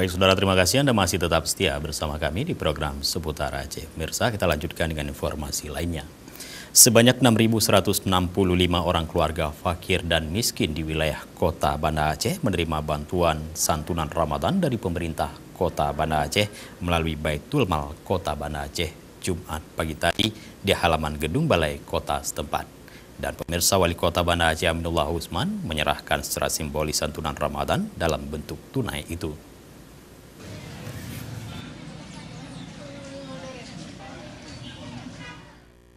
Baik saudara, terima kasih Anda masih tetap setia bersama kami di program Seputar Aceh. Mirsa, kita lanjutkan dengan informasi lainnya. Sebanyak 6.165 orang keluarga fakir dan miskin di wilayah Kota Banda Aceh menerima bantuan santunan Ramadan dari pemerintah Kota Banda Aceh melalui Baitul Mal Kota Banda Aceh Jumat pagi tadi di halaman gedung balai kota setempat. Dan pemirsa, Wali Kota Banda Aceh Aminullah Usman menyerahkan secara simbolis santunan Ramadan dalam bentuk tunai itu.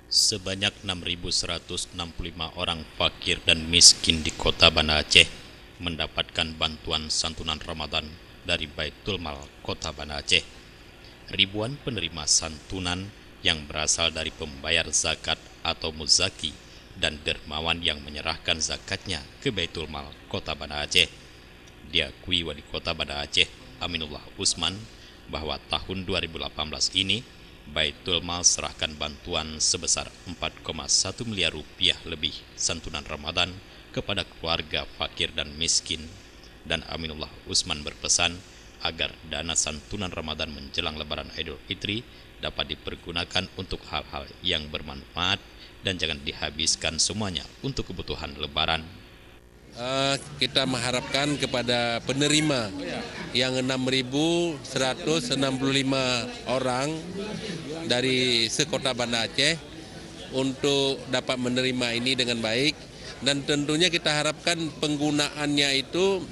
Sebanyak 6.165 orang fakir dan miskin di Kota Banda Aceh mendapatkan bantuan santunan Ramadan dari Baitul Mal Kota Banda Aceh. Ribuan penerima santunan yang berasal dari pembayar zakat atau muzaki dan dermawan yang menyerahkan zakatnya ke Baitul Mal Kota Banda Aceh. Diakui Wali Kota Banda Aceh Aminullah Usman bahwa tahun 2018 ini Baitul Mal serahkan bantuan sebesar 4,1 miliar rupiah lebih santunan Ramadan kepada keluarga fakir dan miskin. Dan Aminullah Usman berpesan agar dana santunan Ramadan menjelang Lebaran Idul Fitri dapat dipergunakan untuk hal-hal yang bermanfaat dan jangan dihabiskan semuanya untuk kebutuhan Lebaran. Kita mengharapkan kepada penerima yang 6.165 orang dari sekota Banda Aceh untuk dapat menerima ini dengan baik, dan tentunya kita harapkan penggunaannya itu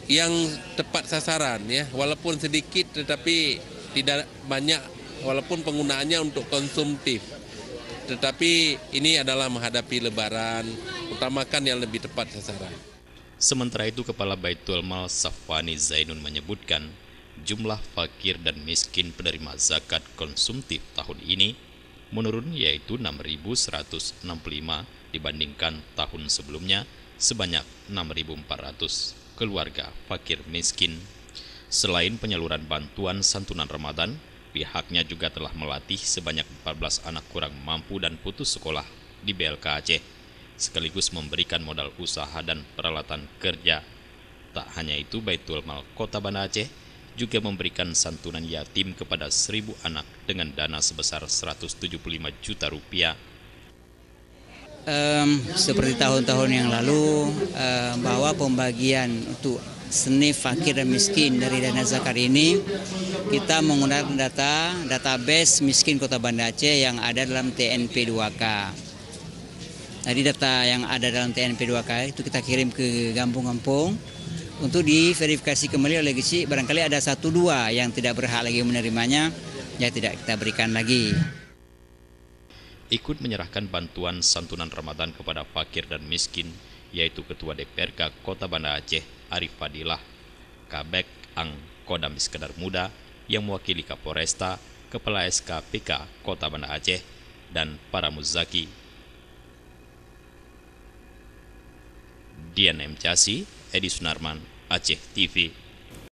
yang tepat sasaran, ya, walaupun sedikit tetapi tidak banyak, walaupun penggunaannya untuk konsumtif. Tetapi ini adalah menghadapi Lebaran, utamakan yang lebih tepat sasaran. Sementara itu, Kepala Baitul Mal Safwani Zainun menyebutkan jumlah fakir dan miskin penerima zakat konsumtif tahun ini menurun, yaitu 6.165 dibandingkan tahun sebelumnya, sebanyak 6.400 keluarga fakir miskin. Selain penyaluran bantuan santunan Ramadan, pihaknya juga telah melatih sebanyak 14 anak kurang mampu dan putus sekolah di BLK Aceh, sekaligus memberikan modal usaha dan peralatan kerja. Tak hanya itu, Baitul Mal Kota Banda Aceh juga memberikan santunan yatim kepada 1.000 anak dengan dana sebesar 175 juta rupiah. Seperti tahun-tahun yang lalu, bahwa pembagian untuk seni fakir dan miskin dari dana zakat ini, kita menggunakan database miskin Kota Banda Aceh yang ada dalam TNP 2K. Jadi data yang ada dalam TNP 2K itu kita kirim ke kampung-kampung untuk diverifikasi kembali oleh GC. Barangkali ada 1-2 yang tidak berhak lagi menerimanya, ya tidak kita berikan lagi. Ikut menyerahkan bantuan santunan Ramadan kepada fakir dan miskin, yaitu Ketua DPRK Kota Banda Aceh Arif Fadilah, Kabek Ang Kodam Iskandar Muda yang mewakili Kapolresta, Kepala SKPK Kota Banda Aceh, dan para muzaki. Dian M. Jasi, Edi Sunarman, Aceh TV.